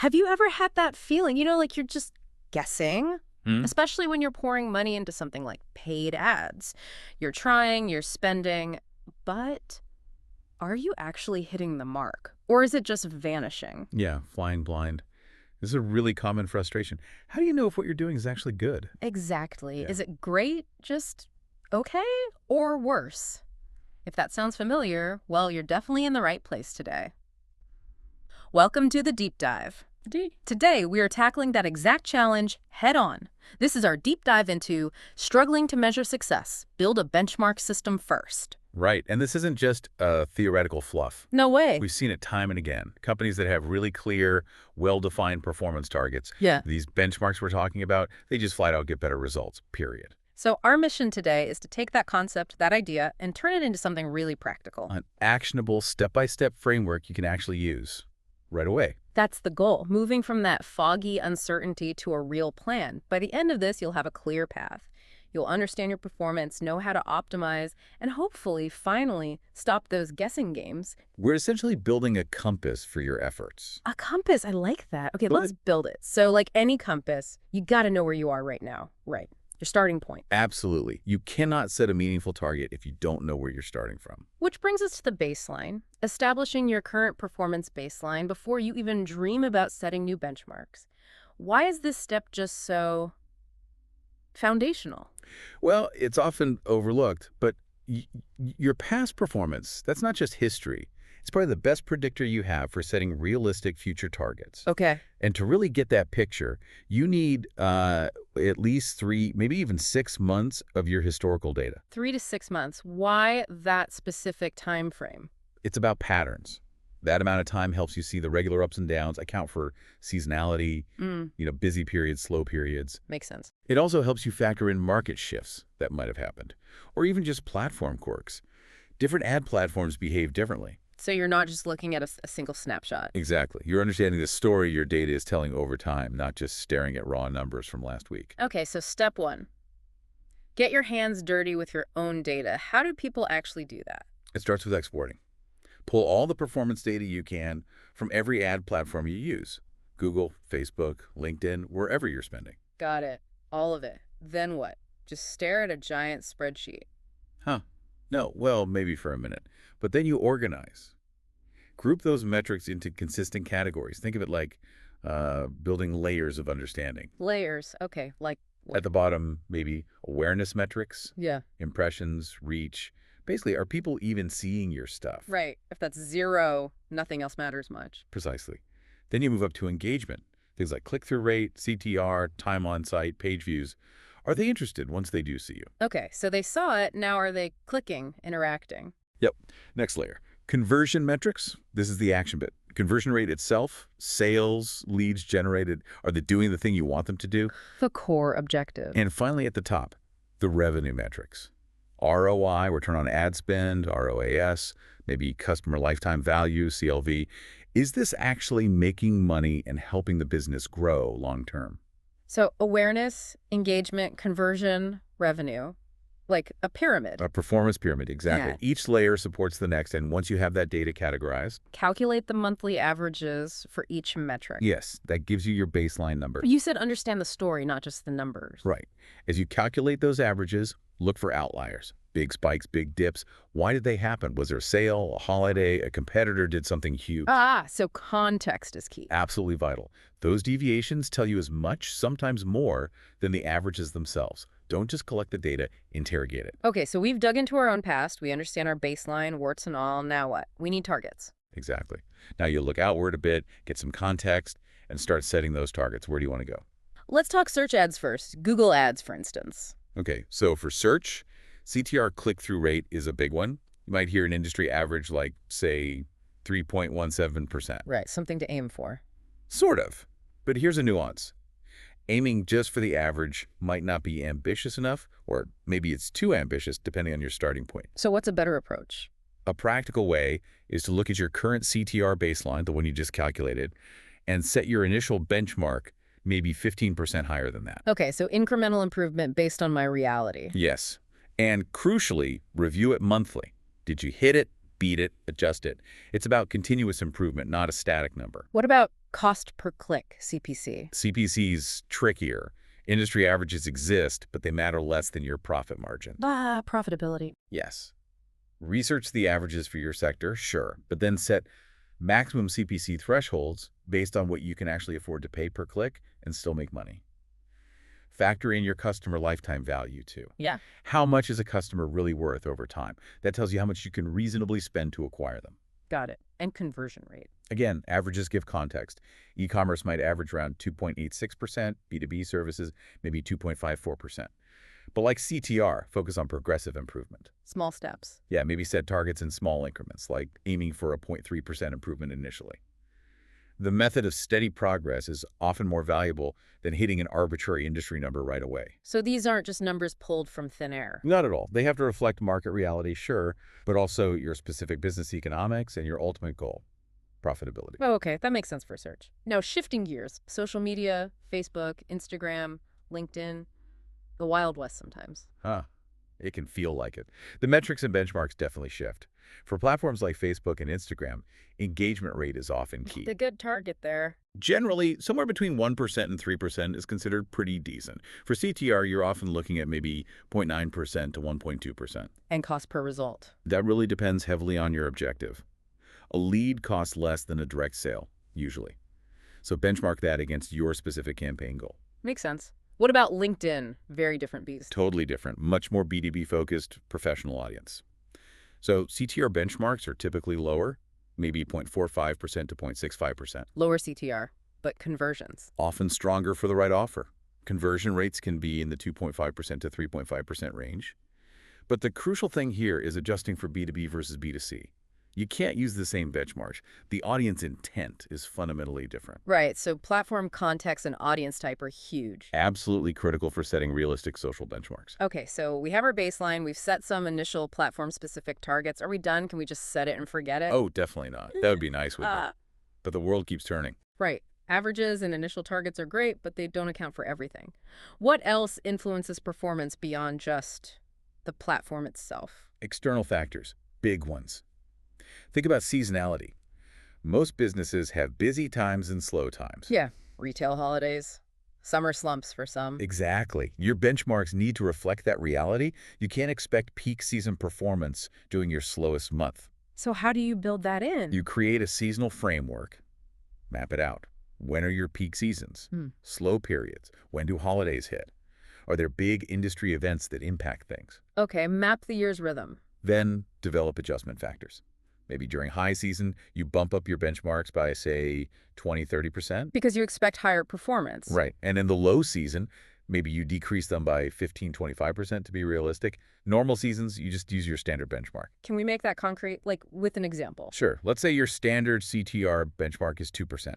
Have you ever had that feeling, like you're just guessing? Hmm? Especially when you're pouring money into something like paid ads. You're trying, you're spending, but are you actually hitting the mark? Or is it just vanishing? Yeah, flying blind. This is a really common frustration. How do you know if what you're doing is actually good? Exactly. Yeah. Is it great, just okay, or worse? If that sounds familiar, well, you're definitely in the right place today. Welcome to the Deep Dive. Today, we are tackling that exact challenge head on. This is our deep dive into struggling to measure success. Build a benchmark system first. Right. And this isn't just theoretical fluff. No way. We've seen it time and again. Companies that have really clear, well-defined performance targets, Yeah. these benchmarks we're talking about, they just flat out get better results, period. So our mission today is to take that concept, that idea, and turn it into something really practical. An actionable, step-by-step framework you can actually use right away. That's the goal, moving from that foggy uncertainty to a real plan. By the end of this, you'll have a clear path. You'll understand your performance, know how to optimize, and hopefully, finally, stop those guessing games. We're essentially building a compass for your efforts. A compass, I like that. Okay, Go let's ahead. build it. So like any compass, you got to know where you are right now. Right. Your starting point. Absolutely. You cannot set a meaningful target if you don't know where you're starting from. Which brings us to the baseline, establishing your current performance baseline before you even dream about setting new benchmarks. Why is this step just so foundational? Well, it's often overlooked, but your past performance, that's not just history. It's probably the best predictor you have for setting realistic future targets. Okay. And to really get that picture, you need at least 3, maybe even 6 months of your historical data. 3 to 6 months. Why that specific time frame? It's about patterns. That amount of time helps you see the regular ups and downs, account for seasonality, busy periods, slow periods. Makes sense. It also helps you factor in market shifts that might have happened, or even just platform quirks. Different ad platforms behave differently. So you're not just looking at a single snapshot. Exactly. You're understanding the story your data is telling over time, not just staring at raw numbers from last week. Okay, so step 1. Get your hands dirty with your own data. How do people actually do that? It starts with exporting. Pull all the performance data you can from every ad platform you use. Google, Facebook, LinkedIn, wherever you're spending. Got it. All of it. Then what? Just stare at a giant spreadsheet. Huh. No, well, maybe for a minute. But then you organize. Group those metrics into consistent categories. Think of it like building layers of understanding. Layers. Okay, like what? At the bottom, maybe awareness metrics, Yeah. impressions, reach. Basically, are people even seeing your stuff? Right. If that's 0, nothing else matters much. Precisely. Then you move up to engagement. Things like click-through rate, CTR, time on site, page views. Are they interested once they do see you? Okay, so they saw it. Now are they clicking, interacting? Yep. Next layer. Conversion metrics. This is the action bit. Conversion rate itself, sales, leads generated. Are they doing the thing you want them to do? The core objective. And finally, at the top, the revenue metrics. ROI, return on ad spend, ROAS, maybe customer lifetime value, CLV. Is this actually making money and helping the business grow long term? So awareness, engagement, conversion, revenue. Like a pyramid. A performance pyramid, exactly. Yeah. Each layer supports the next, and once you have that data categorized, Calculate the monthly averages for each metric. yes, that gives you your baseline number. You said understand the story, not just the numbers. Right. As you calculate those averages, look for outliers. Big spikes, big dips. Why did they happen? Was there a sale, a holiday, a competitor did something huge? So context is key. Absolutely vital. Those deviations tell you as much, sometimes more, than the averages themselves. Don't just collect the data, interrogate it. Okay, so we've dug into our own past. We understand our baseline, warts and all. Now what? We need targets. Exactly. Now you look outward a bit, get some context, and start setting those targets. Where do you want to go? Let's talk search ads first. Google ads, for instance. Okay, so for search, CTR click-through rate is a big one. You might hear an industry average like, say, 3.17%. Right, something to aim for. Sort of. But here's a nuance. Aiming just for the average might not be ambitious enough, or maybe it's too ambitious depending on your starting point. So what's a better approach? A practical way is to look at your current CTR baseline, the one you just calculated, and set your initial benchmark maybe 15% higher than that. Okay, so incremental improvement based on my reality. Yes. And crucially, review it monthly. Did you hit it, beat it, adjust it? It's about continuous improvement, not a static number. What about Cost per click, CPC. CPC's trickier. Industry averages exist, but they matter less than your profit margin. Profitability. Yes. Research the averages for your sector, sure, but then set maximum CPC thresholds based on what you can actually afford to pay per click and still make money. Factor in your customer lifetime value, too. Yeah. How much is a customer really worth over time? That tells you how much you can reasonably spend to acquire them. Got it. And conversion rate. Again, averages give context. E-commerce might average around 2.86%, B2B services maybe 2.54%. But like CTR, focus on progressive improvement. Small steps. Yeah, maybe set targets in small increments, like aiming for a 0.3% improvement initially. The method of steady progress is often more valuable than hitting an arbitrary industry number right away. So these aren't just numbers pulled from thin air. Not at all. They have to reflect market reality, sure, but also your specific business economics and your ultimate goal, profitability. Oh, okay. That makes sense for search. Now, shifting gears. Social media, Facebook, Instagram, LinkedIn, the Wild West sometimes. It can feel like it. The metrics and benchmarks definitely shift. For platforms like Facebook and Instagram, engagement rate is often key. The good target there. Generally, somewhere between 1% and 3% is considered pretty decent. For CTR, you're often looking at maybe 0.9% to 1.2%. And cost per result. That really depends heavily on your objective. A lead costs less than a direct sale, usually. So benchmark that against your specific campaign goal. Makes sense. What about LinkedIn? Very different beast. Totally different, much more B2B-focused professional audience. So CTR benchmarks are typically lower, maybe 0.45% to 0.65%. Lower CTR, but conversions. Often stronger for the right offer. Conversion rates can be in the 2.5% to 3.5% range. But the crucial thing here is adjusting for B2B versus B2C. You can't use the same benchmarks. The audience intent is fundamentally different. Right, so platform context and audience type are huge. Absolutely critical for setting realistic social benchmarks. Okay, so we have our baseline. We've set some initial platform-specific targets. Are we done? Can we just set it and forget it? Oh, definitely not. That would be nice, wouldn't it? But the world keeps turning. Right. Averages and initial targets are great, but they don't account for everything. What else influences performance beyond just the platform itself? External factors, big ones. Think about seasonality. Most businesses have busy times and slow times. Yeah, retail holidays, summer slumps for some. Exactly. Your benchmarks need to reflect that reality. You can't expect peak season performance during your slowest month. So how do you build that in? You create a seasonal framework, map it out. When are your peak seasons? Slow periods? When do holidays hit? Are there big industry events that impact things? Okay, map the year's rhythm. Then develop adjustment factors. Maybe during high season, you bump up your benchmarks by, say, 20–30%. Because you expect higher performance. Right. And in the low season, maybe you decrease them by 15–25% to be realistic. Normal seasons, you just use your standard benchmark. Can we make that concrete, like with an example? Sure. Let's say your standard CTR benchmark is 2%.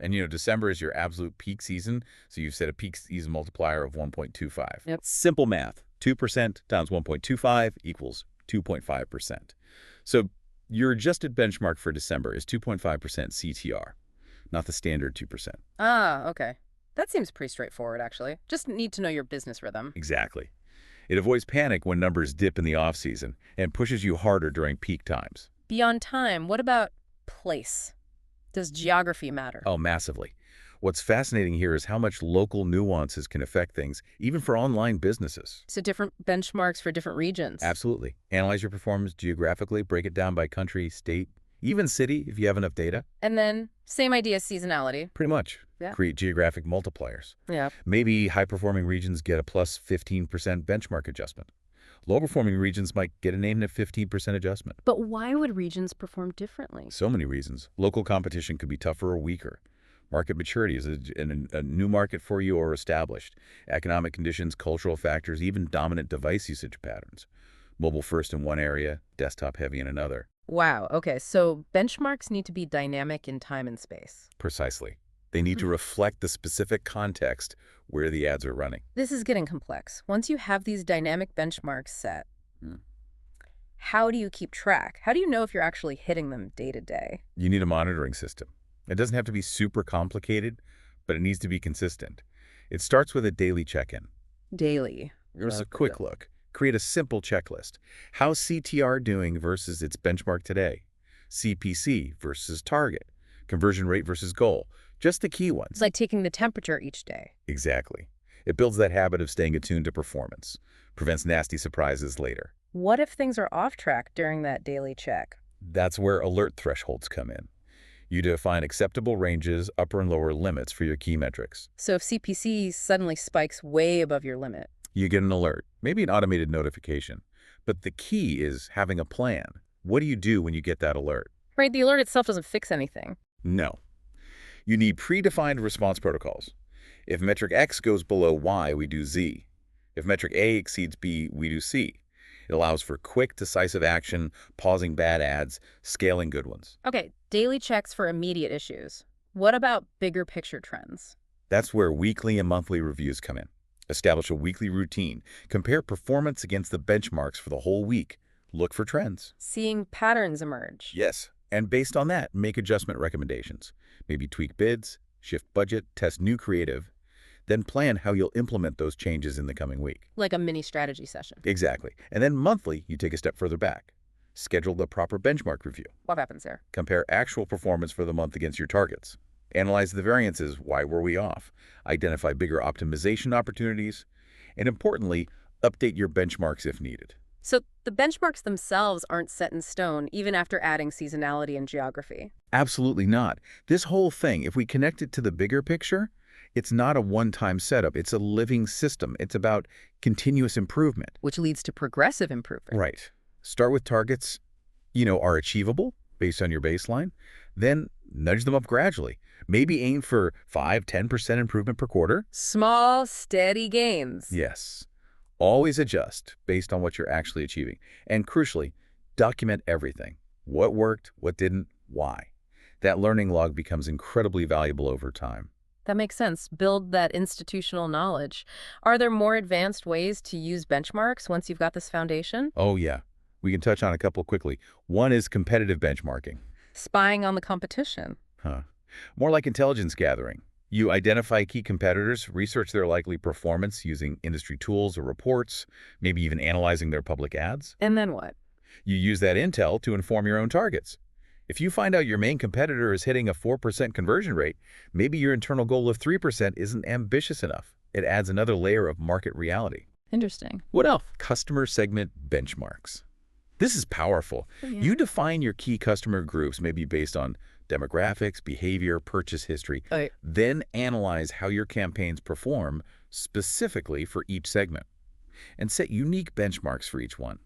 And, December is your absolute peak season, so you've set a peak season multiplier of 1.25. Yep. Simple math. 2% times 1.25 equals 2.5%. So your adjusted benchmark for December is 2.5% CTR, not the standard 2%. Okay. That seems pretty straightforward, actually. Just need to know your business rhythm. Exactly. It avoids panic when numbers dip in the off-season and pushes you harder during peak times. Beyond time, what about place? Does geography matter? Oh, massively. What's fascinating here is how much local nuances can affect things, even for online businesses. So different benchmarks for different regions. Absolutely. Analyze your performance geographically, break it down by country, state, even city if you have enough data. And then same idea as seasonality. Pretty much. Yeah. Create geographic multipliers. Yeah. Maybe high-performing regions get a plus 15% benchmark adjustment. Low-performing regions might get a negative 15% adjustment. But why would regions perform differently? So many reasons. Local competition could be tougher or weaker. Market maturity is a new market for you or established. Economic conditions, cultural factors, even dominant device usage patterns. Mobile first in one area, desktop heavy in another. Wow. Okay. So benchmarks need to be dynamic in time and space. Precisely. They need to reflect the specific context where the ads are running. This is getting complex. Once you have these dynamic benchmarks set, how do you keep track? How do you know if you're actually hitting them day to day? You need a monitoring system. It doesn't have to be super complicated, but it needs to be consistent. It starts with a daily check-in. Daily. Here's a quick look. Create a simple checklist. How's CTR doing versus its benchmark today? CPC versus target. Conversion rate versus goal. just the key It's ones. like taking the temperature each day. Exactly. It builds that habit of staying attuned to performance, prevents nasty surprises later. What if things are off track during that daily check? That's where alert thresholds come in. You define acceptable ranges, upper and lower limits for your key metrics. So if CPC suddenly spikes way above your limit. You get an alert, maybe an automated notification. But the key is having a plan. What do you do when you get that alert? Right, the alert itself doesn't fix anything. No. You need predefined response protocols. If metric X goes below Y, we do Z. If metric A exceeds B, we do C. It allows for quick, decisive action, pausing bad ads, scaling good ones. Okay, daily checks for immediate issues. What about bigger picture trends? That's where weekly and monthly reviews come in. Establish a weekly routine. Compare performance against the benchmarks for the whole week. Look for trends. Seeing patterns emerge. Yes. And based on that, make adjustment recommendations. Maybe tweak bids, shift budget, test new creative. Then plan how you'll implement those changes in the coming week. Like a mini strategy session. Exactly. And then monthly, you take a step further back. Schedule the proper benchmark review. What happens there? Compare actual performance for the month against your targets. Analyze the variances. Why were we off? Identify bigger optimization opportunities. And importantly, update your benchmarks if needed. So the benchmarks themselves aren't set in stone even after adding seasonality and geography. Absolutely not. This whole thing, if we connect it to the bigger picture, it's not a one-time setup. It's a living system. It's about continuous improvement. Which leads to progressive improvement. Right. Start with targets, are achievable based on your baseline. Then nudge them up gradually. Maybe aim for 5–10% improvement per quarter. Small, steady gains. Yes. Always adjust based on what you're actually achieving. And crucially, document everything. What worked, what didn't, why. That learning log becomes incredibly valuable over time. That makes sense. Build that institutional knowledge. Are there more advanced ways to use benchmarks once you've got this foundation? Oh, yeah. We can touch on a couple quickly. One is competitive benchmarking. Spying on the competition. More like intelligence gathering. You identify key competitors, research their likely performance using industry tools or reports, maybe even analyzing their public ads. And then what? You use that intel to inform your own targets. If you find out your main competitor is hitting a 4% conversion rate, maybe your internal goal of 3% isn't ambitious enough. It adds another layer of market reality. Interesting. What else? Customer segment benchmarks. This is powerful. Oh, yeah. You define your key customer groups, maybe based on demographics, behavior, purchase history. Okay. Then analyze how your campaigns perform specifically for each segment. And set unique benchmarks for each one.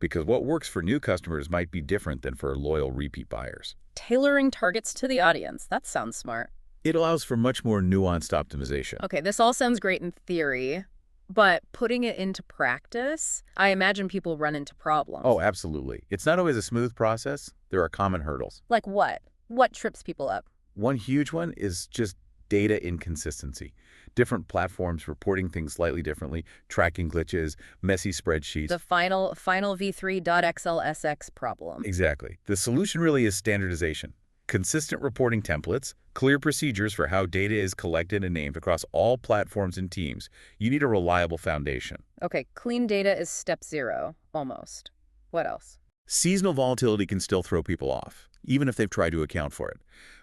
Because what works for new customers might be different than for loyal repeat buyers. Tailoring targets to the audience. That sounds smart. It allows for much more nuanced optimization. Okay, this all sounds great in theory, but putting it into practice, I imagine people run into problems. Oh, absolutely. It's not always a smooth process. There are common hurdles. Like what? What trips people up? One huge one is just data inconsistency. Different platforms reporting things slightly differently, tracking glitches, messy spreadsheets. The final v3.xlsx problem. Exactly. The solution really is standardization. Consistent reporting templates, clear procedures for how data is collected and named across all platforms and teams. You need a reliable foundation. Okay, clean data is step 0, almost. What else? Seasonal volatility can still throw people off, even if they've tried to account for it.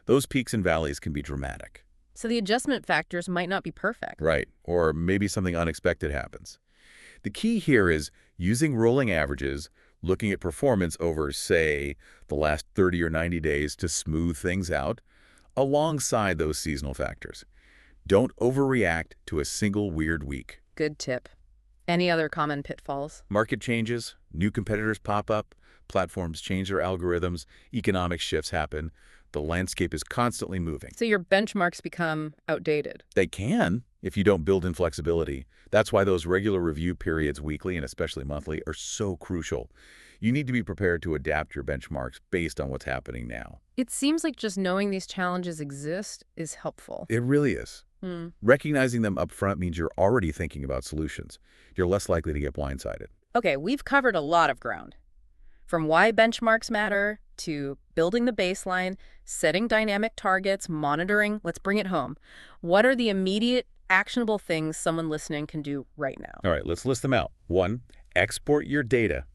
Those peaks and valleys can be dramatic. So the adjustment factors might not be perfect. Right, or maybe something unexpected happens. The key here is using rolling averages, looking at performance over, say, the last 30 or 90 days to smooth things out, alongside those seasonal factors. Don't overreact to a single weird week. Good tip. Any other common pitfalls? Market changes, new competitors pop up, platforms change their algorithms, economic shifts happen. The landscape is constantly moving. So your benchmarks become outdated. They can, if you don't build in flexibility. That's why those regular review periods, weekly and especially monthly, are so crucial. You need to be prepared to adapt your benchmarks based on what's happening now. It seems like just knowing these challenges exist is helpful. It really is. Recognizing them up front means you're already thinking about solutions. You're less likely to get blindsided. Okay, we've covered a lot of ground. From why benchmarks matter, to building the baseline, setting dynamic targets, monitoring. Let's bring it home. What are the immediate, actionable things someone listening can do right now? All right, let's list them out. 1, export your data.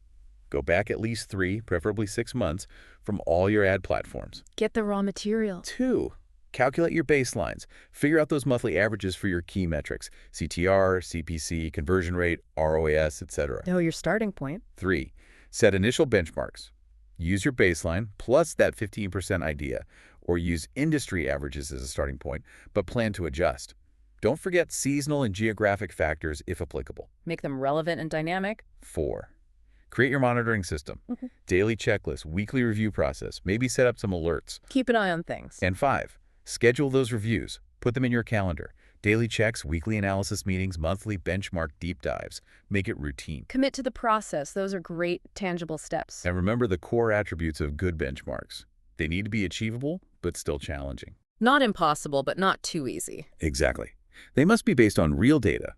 Go back at least 3, preferably 6 months, from all your ad platforms. Get the raw material. 2, Calculate your baselines. Figure out those monthly averages for your key metrics, CTR, CPC, conversion rate, ROAS, etc. Oh, your starting point. 3. Set initial benchmarks. Use your baseline plus that 15% idea, or use industry averages as a starting point, but plan to adjust. Don't forget seasonal and geographic factors if applicable. Make them relevant and dynamic. 4. Create your monitoring system. Daily checklist, weekly review process, maybe set up some alerts. Keep an eye on things. And 5. Schedule those reviews. Put them in your calendar. Daily checks, weekly analysis meetings, monthly benchmark deep dives. Make it routine. Commit to the process. Those are great, tangible steps. And remember the core attributes of good benchmarks. They need to be achievable, but still challenging. Not impossible, but not too easy. Exactly. They must be based on real data,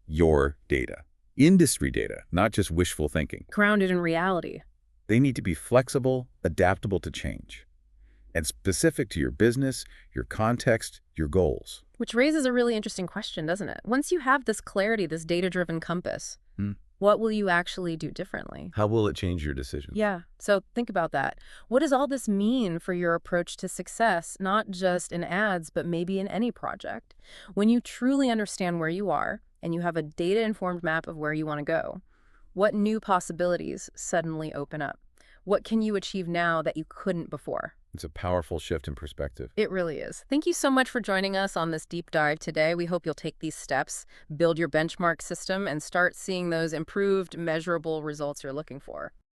your data, industry data, not just wishful thinking. Grounded in reality. They need to be flexible, adaptable to change, and specific to your business, your context, your goals. Which raises a really interesting question, doesn't it? Once you have this clarity, this data-driven compass, what will you actually do differently? How will it change your decisions? Yeah, so think about that. What does all this mean for your approach to success, not just in ads, but maybe in any project? When you truly understand where you are and you have a data-informed map of where you want to go, what new possibilities suddenly open up? What can you achieve now that you couldn't before? It's a powerful shift in perspective. It really is. Thank you so much for joining us on this deep dive today. We hope you'll take these steps, build your benchmark system, and start seeing those improved, measurable results you're looking for.